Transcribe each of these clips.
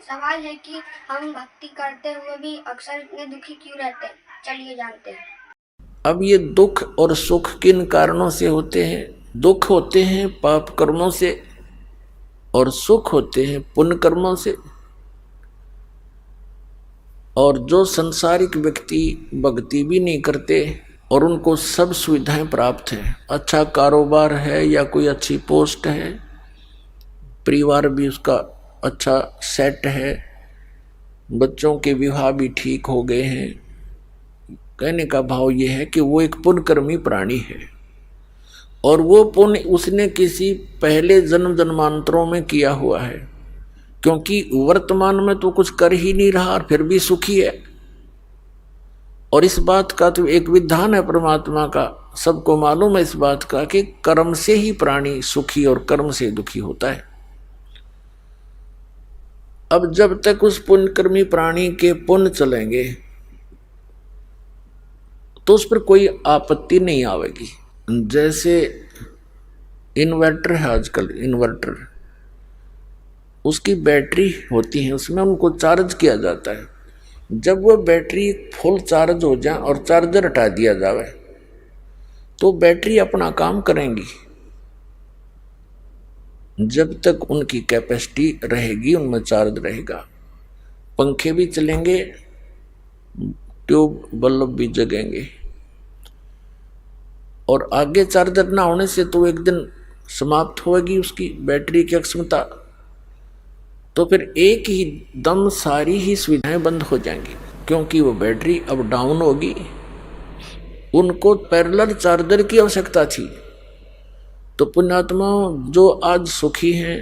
सवाल है कि हम भक्ति करते हुए भी अक्सर इतने दुखी क्यों रहते हैं? चलिए जानते हैं। अब ये दुख और सुख किन कारणों से होते हैं? दुख होते हैं पाप कर्मों से और सुख होते हैं पुण्य कर्मों से। और जो संसारिक व्यक्ति भक्ति भी नहीं करते और उनको सब सुविधाएं प्राप्त हैं, अच्छा कारोबार है या कोई अच्छी पोस्ट है, परिवार भी उसका अच्छा सेट है, बच्चों के विवाह भी ठीक हो गए हैं, कहने का भाव यह है कि वो एक पुण्यकर्मी प्राणी है और वो पुण्य उसने किसी पहले जन्म जन्मांतरों में किया हुआ है, क्योंकि वर्तमान में तो कुछ कर ही नहीं रहा और फिर भी सुखी है। और इस बात का तो एक विधान है परमात्मा का, सबको मालूम है इस बात का कि कर्म से ही प्राणी सुखी और कर्म से दुखी होता है। अब जब तक उस पुण्यकर्मी प्राणी के पुण्य चलेंगे तो उस पर कोई आपत्ति नहीं आवेगी। जैसे इन्वर्टर है, आजकल इन्वर्टर, उसकी बैटरी होती है, उसमें उनको चार्ज किया जाता है। जब वो बैटरी फुल चार्ज हो जाए और चार्जर हटा दिया जाए तो बैटरी अपना काम करेंगी। जब तक उनकी कैपेसिटी रहेगी उनमें चार्ज रहेगा, पंखे भी चलेंगे, ट्यूब बल्ब भी जगेंगे। और आगे चार्जर ना होने से तो एक दिन समाप्त होगी उसकी बैटरी की क्षमता, तो फिर एक ही दम सारी ही सुविधाएं बंद हो जाएंगी, क्योंकि वो बैटरी अब डाउन होगी। उनको पैरेलल चार्जर की आवश्यकता थी। तो पुण्यात्मा जो आज सुखी हैं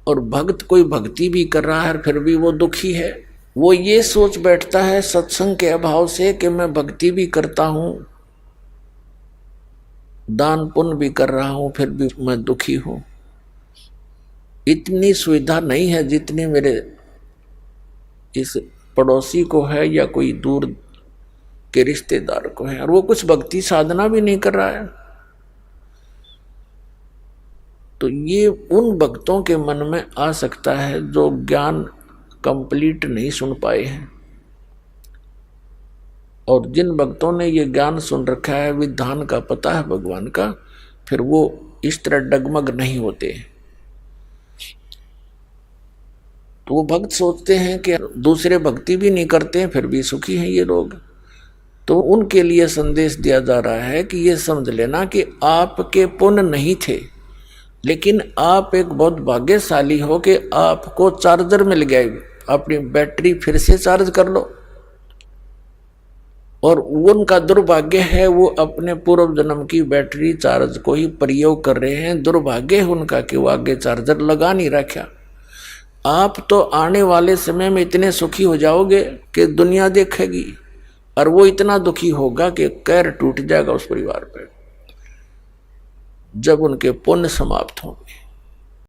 और भक्त कोई भक्ति भी कर रहा है फिर भी वो दुखी है, वो ये सोच बैठता है सत्संग के अभाव से कि मैं भक्ति भी करता हूं, दान पुण्य भी कर रहा हूं, फिर भी मैं दुखी हूं। इतनी सुविधा नहीं है जितनी मेरे इस पड़ोसी को है या कोई दूर के रिश्तेदार को है, और वो कुछ भक्ति साधना भी नहीं कर रहा है। तो ये उन भक्तों के मन में आ सकता है जो ज्ञान कंप्लीट नहीं सुन पाए हैं। और जिन भक्तों ने ये ज्ञान सुन रखा है, विधान का पता है भगवान का, फिर वो इस तरह डगमग नहीं होते। तो वो भक्त सोचते हैं कि दूसरे भक्ति भी नहीं करते हैं फिर भी सुखी हैं ये लोग। तो उनके लिए संदेश दिया जा रहा है कि ये समझ लेना कि आपके पुण्य नहीं थे, लेकिन आप एक बहुत भाग्यशाली हो कि आपको चार्जर मिल गया, अपनी बैटरी फिर से चार्ज कर लो। और उनका दुर्भाग्य है वो अपने पूर्व जन्म की बैटरी चार्ज को ही प्रयोग कर रहे हैं। दुर्भाग्य है उनका कि वो आगे चार्जर लगा नहीं रखा। आप तो आने वाले समय में इतने सुखी हो जाओगे कि दुनिया देखेगी, और वो इतना दुखी होगा कि कहर टूट जाएगा उस परिवार पर जब उनके पुण्य समाप्त होंगे।